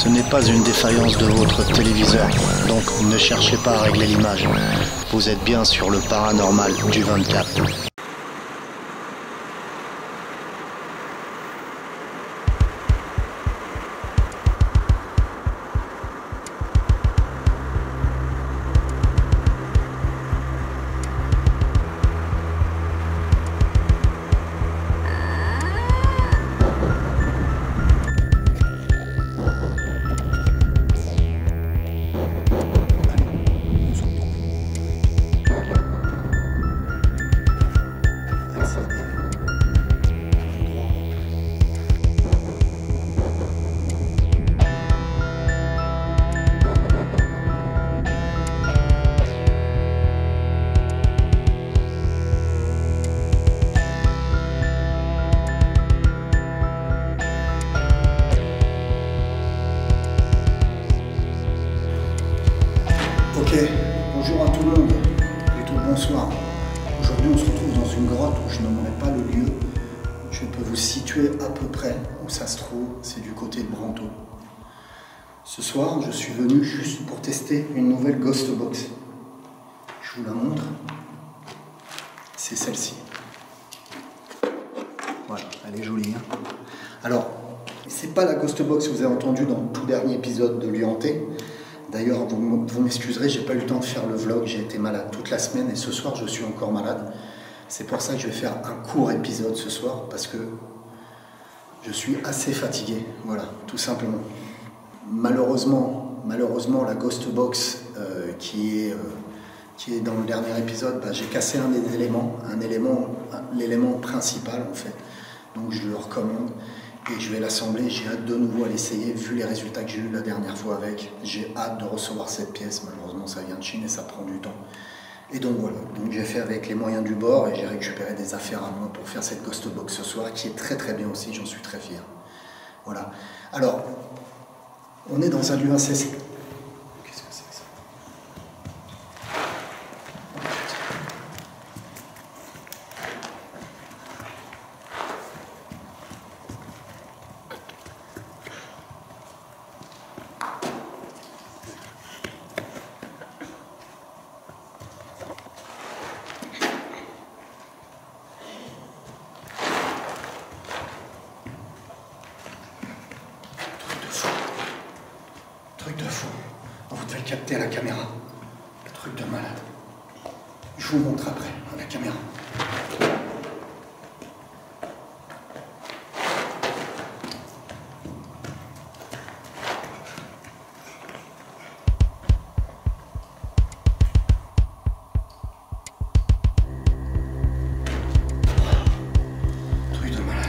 Ce n'est pas une défaillance de votre téléviseur, donc ne cherchez pas à régler l'image. Vous êtes bien sur le paranormal du 24. Ok, bonjour à tout le monde, plutôt bonsoir. Aujourd'hui on se retrouve dans une grotte où je n'aimerais pas le lieu. Je peux vous situer à peu près où ça se trouve, c'est du côté de Branto. Ce soir je suis venu juste pour tester une nouvelle Ghost Box. Je vous la montre, c'est celle-ci. Voilà, elle est jolie. Hein. Alors, c'est pas la Ghost Box que vous avez entendue dans le tout dernier épisode de Lieu Hanté. D'ailleurs, vous m'excuserez, j'ai pas eu le temps de faire le vlog, j'ai été malade toute la semaine et ce soir je suis encore malade. C'est pour ça que je vais faire un court épisode ce soir parce que je suis assez fatigué, voilà, tout simplement. Malheureusement la Ghost Box qui est dans le dernier épisode, j'ai cassé un des éléments, l'élément principal en fait. Donc je le recommande. Et je vais l'assembler, j'ai hâte de nouveau à l'essayer, vu les résultats que j'ai eu la dernière fois avec. J'ai hâte de recevoir cette pièce, malheureusement ça vient de Chine et ça prend du temps. Et donc voilà, donc j'ai fait avec les moyens du bord et j'ai récupéré des affaires à moi pour faire cette Ghost Box ce soir, qui est très très bien aussi, j'en suis très fier. Voilà. Alors, on est dans un lieu assez... Qu'est-ce que c'est que ça ? Truc de fou. Vous devez capter à la caméra. Le truc de malade. Je vous montre après, à la caméra. Truc de malade.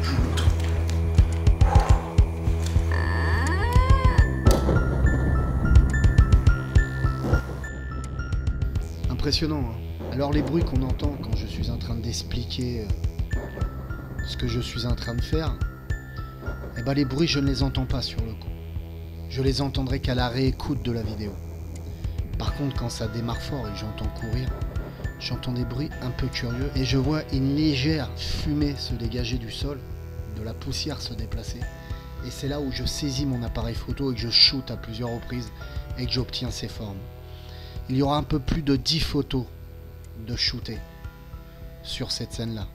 Je vous montre. Impressionnant. Hein. Alors les bruits qu'on entend quand je suis en train d'expliquer ce que je suis en train de faire, eh ben les bruits je ne les entends pas sur le coup. Je les entendrai qu'à la réécoute de la vidéo. Par contre quand ça démarre fort et que j'entends courir, j'entends des bruits un peu curieux et je vois une légère fumée se dégager du sol, de la poussière se déplacer. Et c'est là où je saisis mon appareil photo et que je shoote à plusieurs reprises et que j'obtiens ces formes. Il y aura un peu plus de 10 photos de shooter sur cette scène-là.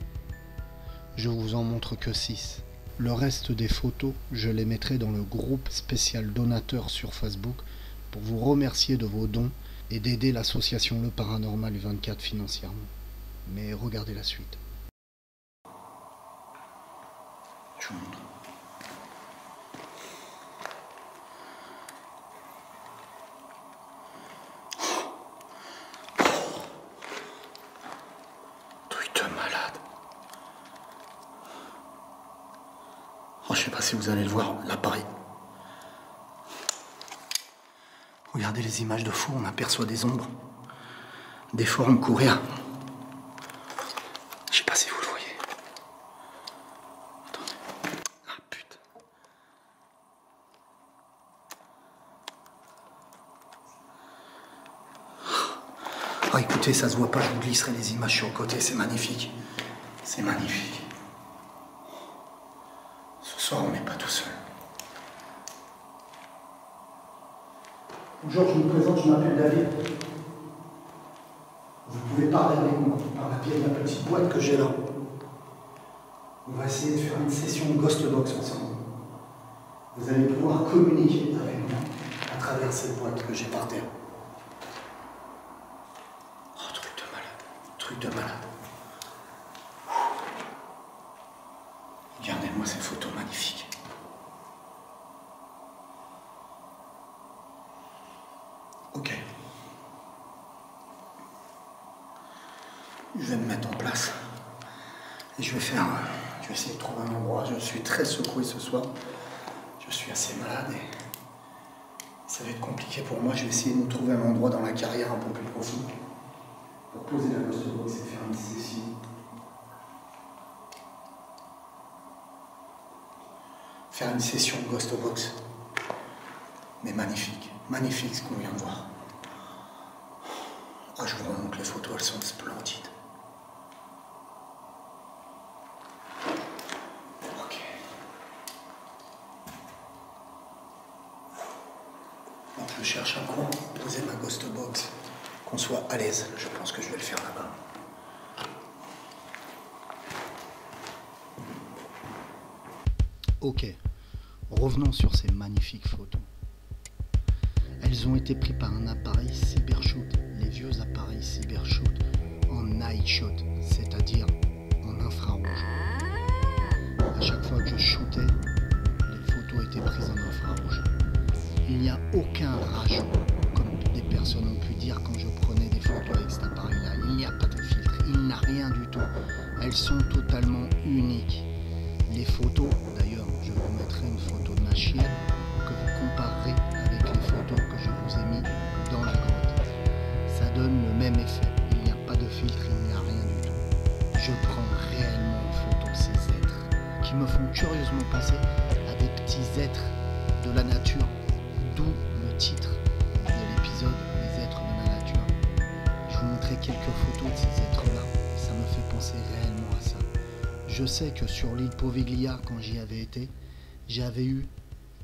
Je vous en montre que 6. Le reste des photos, je les mettrai dans le groupe spécial donateurs sur Facebook pour vous remercier de vos dons et d'aider l'association Le Paranormal du 24 financièrement. Mais regardez la suite. Je vous montre. Oh, je sais pas si vous allez le voir, l'appareil. Regardez les images de fou, on aperçoit des ombres, des formes courir. Je sais pas si vous le voyez. Attendez. Ah putain. Oh, écoutez, ça se voit pas, je vous glisserai les images sur le côté, c'est magnifique. C'est magnifique. Ce soir, on n'est pas tout seul. Bonjour, je me présente, je m'appelle David. Vous pouvez parler avec moi par la pied de la petite boîte que j'ai là. On va essayer de faire une session de Ghost Box ensemble. Vous allez pouvoir communiquer avec moi à travers cette boîte que j'ai par terre. Oh, truc de malade, truc de malade. Regardez-moi ces photos magnifiques. Ok. Je vais me mettre en place. Et je vais essayer de trouver un endroit. Je suis très secoué ce soir. Je suis assez malade et ça va être compliqué pour moi. Je vais essayer de me trouver un endroit dans la carrière un peu plus profond pour poser la Ghost Box et faire une session. Faire une session de Ghost Box. Mais magnifique. Magnifique ce qu'on vient de voir. Ah, je vous remonte les photos, elles sont splendides. Ok. Donc je cherche un coin pour poser ma Ghost Box, qu'on soit à l'aise. Je pense que je vais le faire là-bas. Ok, revenons sur ces magnifiques photos. Elles ont été prises par un appareil Cybershoot, les vieux appareils Cybershoot en night shot, c'est-à-dire en infrarouge. À chaque fois que je shootais, les photos étaient prises en infrarouge. Il n'y a aucun rajout, comme des personnes ont pu dire quand je prenais des photos avec cet appareil-là. Il n'y a pas de filtre, il n'a rien du tout. Elles sont totalement uniques. Les photos, d'ailleurs, je vous mettrai une photo de ma chienne que vous comparerez avec les photos que je vous ai mis dans la grotte. Ça donne le même effet. Il n'y a pas de filtre, il n'y a rien du tout. Je prends réellement en photo ces êtres qui me font curieusement penser à des petits êtres de la nature, d'où le titre de l'épisode Les êtres de la nature. Je vous montrerai quelques photos de ces êtres-là. Ça me fait penser réellement à ça. Je sais que sur l'île Poveglia, quand j'y avais été, j'avais eu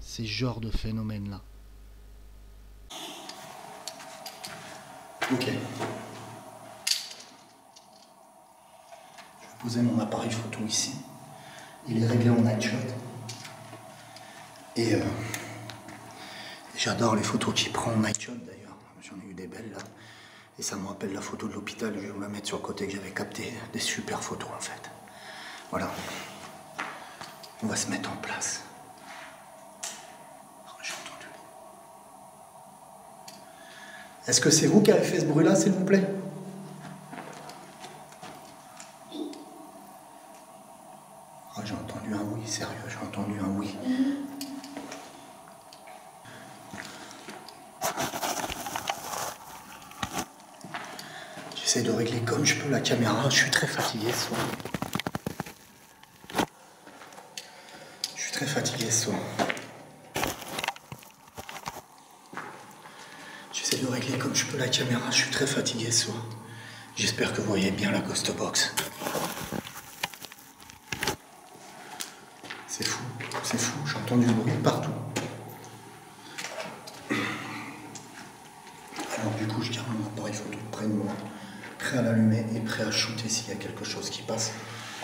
ces genres de phénomènes-là. Ok. Je vais poser mon appareil photo ici. Il est réglé en night shot. Et j'adore les photos qu'il prend en night shot d'ailleurs. J'en ai eu des belles là. Et ça me rappelle la photo de l'hôpital. Je vais vous la mettre sur le côté que j'avais capté. Des super photos en fait. Voilà. On va se mettre en place. Oh, j'ai entendu. Est-ce que c'est vous qui avez fait ce bruit-là, s'il vous plaît? Oh, j'ai entendu un oui, sérieux, j'ai entendu un oui. J'essaie de régler comme je peux la caméra. Je suis très fatigué ce soir. Très fatigué ce soir. J'essaie de régler comme je peux la caméra, je suis très fatigué ce soir. J'espère que vous voyez bien la Ghost Box. C'est fou, j'entends du bruit partout. Alors du coup, je garde mon appareil photo près de moi, prêt à l'allumer et prêt à shooter s'il y a quelque chose qui passe,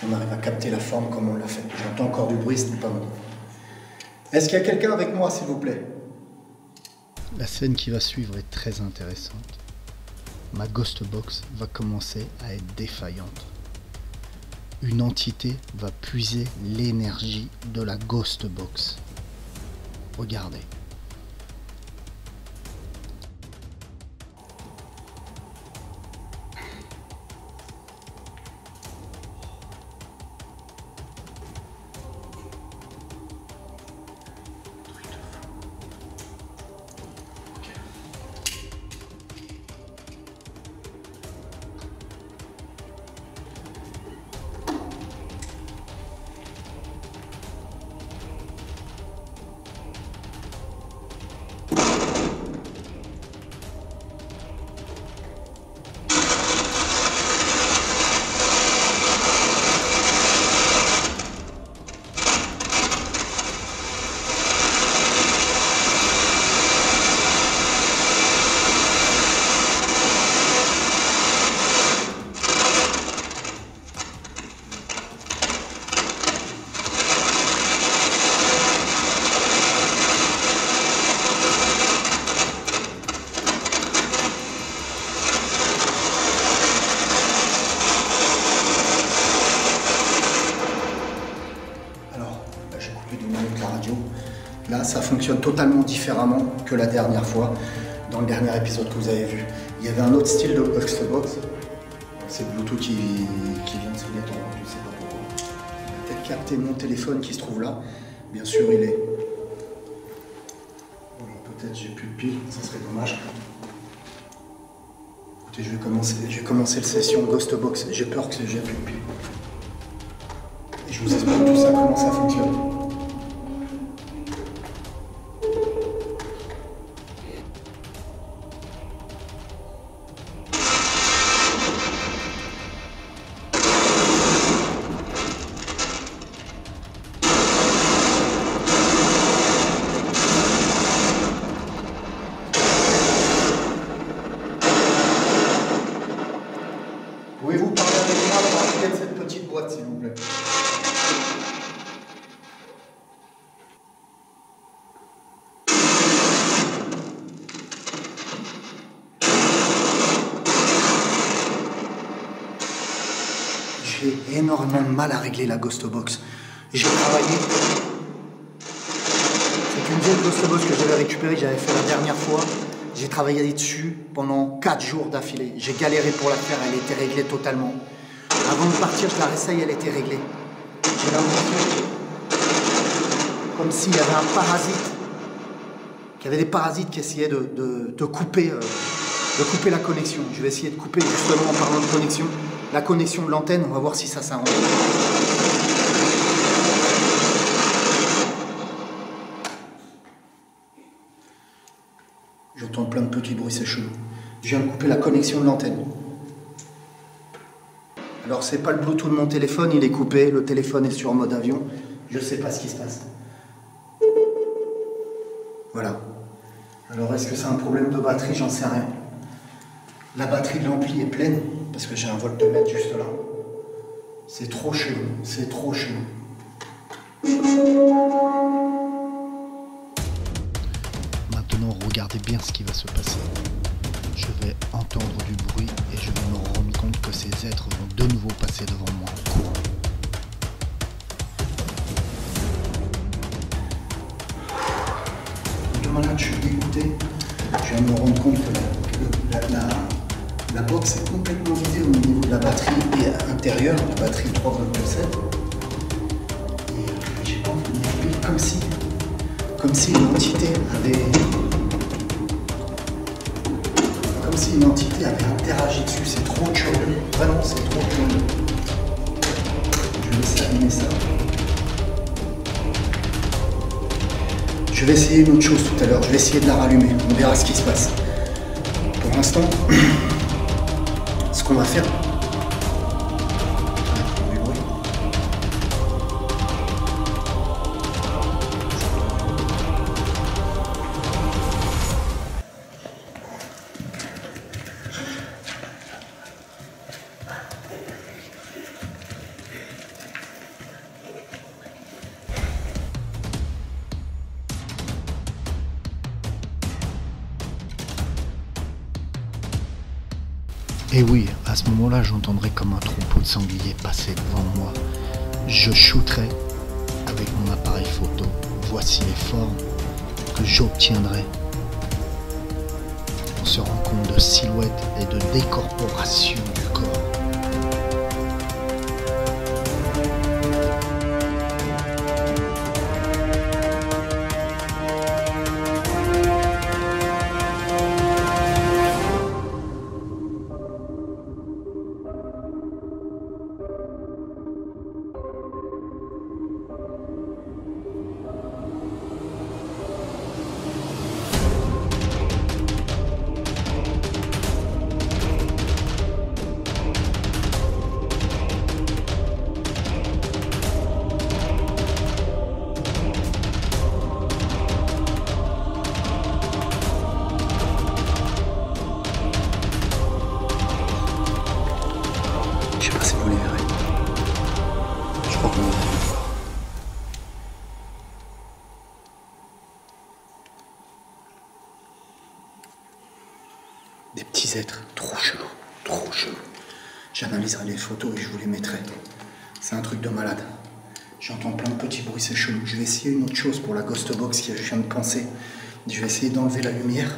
qu'on arrive à capter la forme comme on l'a fait. J'entends encore du bruit, ce n'est pas bon. Est-ce qu'il y a quelqu'un avec moi, s'il vous plaît? La scène qui va suivre est très intéressante. Ma Ghost Box va commencer à être défaillante. Une entité va puiser l'énergie de la Ghost Box. Regardez. Là, ça fonctionne totalement différemment que la dernière fois, dans le dernier épisode que vous avez vu. Il y avait un autre style de Ghost-Box. C'est Bluetooth qui vient de se détendre, je ne sais pas pourquoi. Il va peut-être capter mon téléphone qui se trouve là. Bien sûr, il est. Voilà, peut-être j'ai plus de piles, ça serait dommage. Écoutez, je vais commencer le session Ghost-Box. J'ai peur que j'ai plus de piles. Et je vous explique tout ça, comment ça fonctionne. Pouvez-vous parler avec moi pour arrêter de cette petite boîte, s'il vous plaît? J'ai énormément de mal à régler la Ghost-Box. J'ai travaillé. C'est une vieille Ghost-Box que j'avais récupérée, j'avais fait la dernière fois. J'ai travaillé dessus pendant 4 jours d'affilée. J'ai galéré pour la faire, elle était réglée totalement. Avant de partir, je la réessaye, elle était réglée. J'ai l'impression comme s'il y avait un parasite, qu'il y avait des parasites qui essayaient de couper la connexion. Je vais essayer de couper, justement en parlant de connexion, la connexion de l'antenne. On va voir si ça s'arrange. J'entends plein de petits bruits, c'est chelou. Je viens de couper la connexion de l'antenne. Alors c'est pas le Bluetooth de mon téléphone, il est coupé, le téléphone est sur mode avion. Je sais pas ce qui se passe. Voilà. Alors est-ce que c'est un problème de batterie? J'en sais rien. La batterie de l'ampli est pleine, parce que j'ai un voltmètre juste là. C'est trop chelou, c'est trop chelou. Maintenant, regardez bien ce qui va se passer. Je vais entendre du bruit et je vais me rendre compte que ces êtres vont de nouveau passer devant moi en courant. De malade, je suis dégoûté. Je viens de me rendre compte que la box est complètement vidée au niveau de la batterie et intérieure, la batterie 3,7 V. Et j'ai pas envie de m'expliquer, comme si une entité avait. Comme si une entité avait interagi dessus. C'est trop curieux. Vraiment, c'est trop curieux. Je vais laisser allumer ça. Je vais essayer une autre chose tout à l'heure. Je vais essayer de la rallumer. On verra ce qui se passe. Pour l'instant, ce qu'on va faire. Et oui, à ce moment-là, j'entendrai comme un troupeau de sangliers passer devant moi. Je shooterai avec mon appareil photo. Voici les formes que j'obtiendrai. On se rend compte de silhouette et de décorporation du corps. Je sais pas si vous les verrez. Je crois qu'on les verra. Des petits êtres, trop chelou, trop chelou. J'analyserai les photos et je vous les mettrai. C'est un truc de malade. J'entends plein de petits bruits, c'est chelou. Je vais essayer une autre chose pour la Ghost Box que je viens de penser. Je vais essayer d'enlever la lumière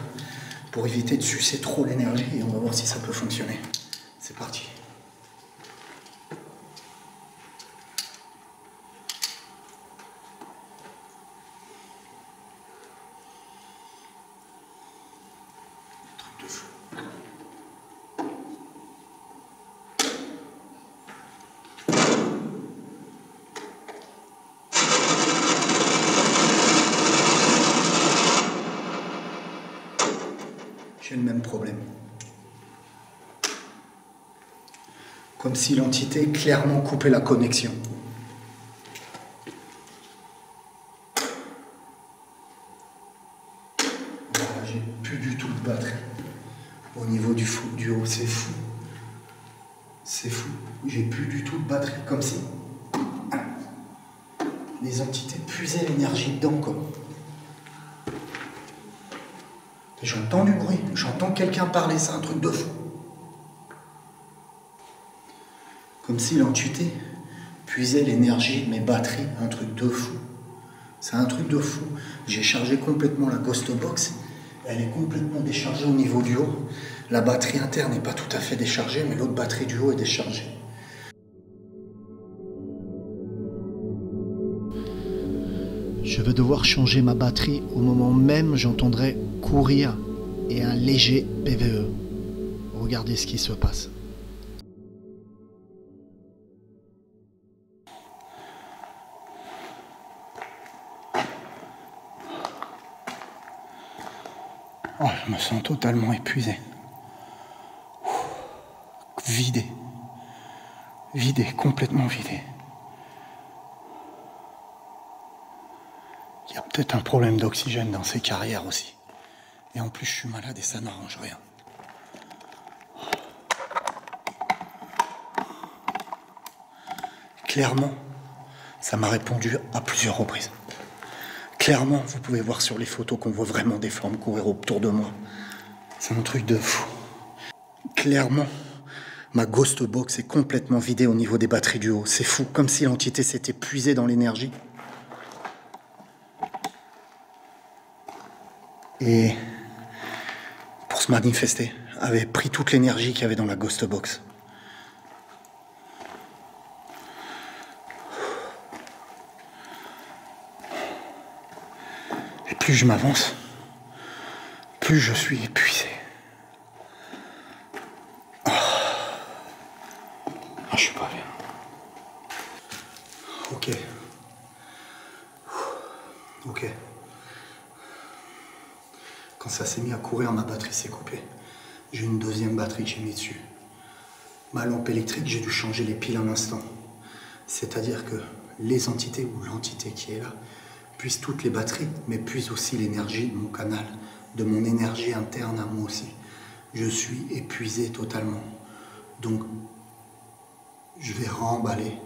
pour éviter de sucer trop l'énergie et on va voir si ça peut fonctionner. C'est parti. Truc de fou. J'ai le même problème. Comme si l'entité clairement coupait la connexion. Voilà, j'ai plus du tout de batterie. Au niveau du haut, c'est fou. C'est fou. J'ai plus du tout de batterie. Comme si les entités puisaient l'énergie dedans, quoi. J'entends du bruit, j'entends quelqu'un parler, c'est un truc de fou. Comme si l'entité puisait l'énergie de mes batteries, un truc de fou. C'est un truc de fou. J'ai chargé complètement la Ghost Box, elle est complètement déchargée au niveau du haut. La batterie interne n'est pas tout à fait déchargée, mais l'autre batterie du haut est déchargée. Je vais devoir changer ma batterie au moment même j'entendrai courir et un léger PVE. Regardez ce qui se passe. Oh, je me sens totalement épuisé. Vidé. Vidé, complètement vidé. Il y a peut-être un problème d'oxygène dans ces carrières aussi. Et en plus, je suis malade et ça n'arrange rien. Clairement, ça m'a répondu à plusieurs reprises. Clairement, vous pouvez voir sur les photos qu'on voit vraiment des flammes courir autour de moi. C'est un truc de fou. Clairement, ma Ghost Box est complètement vidée au niveau des batteries du haut. C'est fou, comme si l'entité s'était puisée dans l'énergie. Et pour se manifester, avait pris toute l'énergie qu'il y avait dans la Ghost Box. Et plus je m'avance, plus je suis épuisé. Je suis pas bien. Ok. Ok. Quand ça s'est mis à courir, ma batterie s'est coupée. J'ai une deuxième batterie que j'ai mis dessus. Ma lampe électrique, j'ai dû changer les piles un instant. C'est-à-dire que les entités ou l'entité qui est là puisent toutes les batteries, mais puisent aussi l'énergie de mon canal, de mon énergie interne à moi aussi. Je suis épuisé totalement. Donc, je vais remballer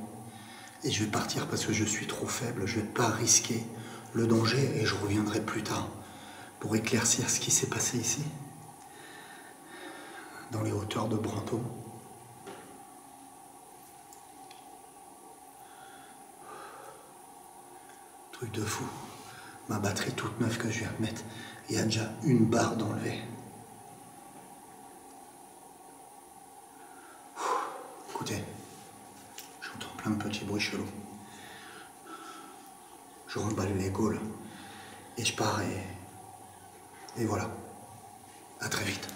et je vais partir parce que je suis trop faible. Je ne vais pas risquer le danger et je reviendrai plus tard pour éclaircir ce qui s'est passé ici, dans les hauteurs de Brantôme. Truc de fou. Ma batterie toute neuve que je viens de mettre, il y a déjà une barre d'enlever. Écoutez, j'entends plein de petits bruits chelous. Je remballe les Lego là, et je pars et voilà. À très vite.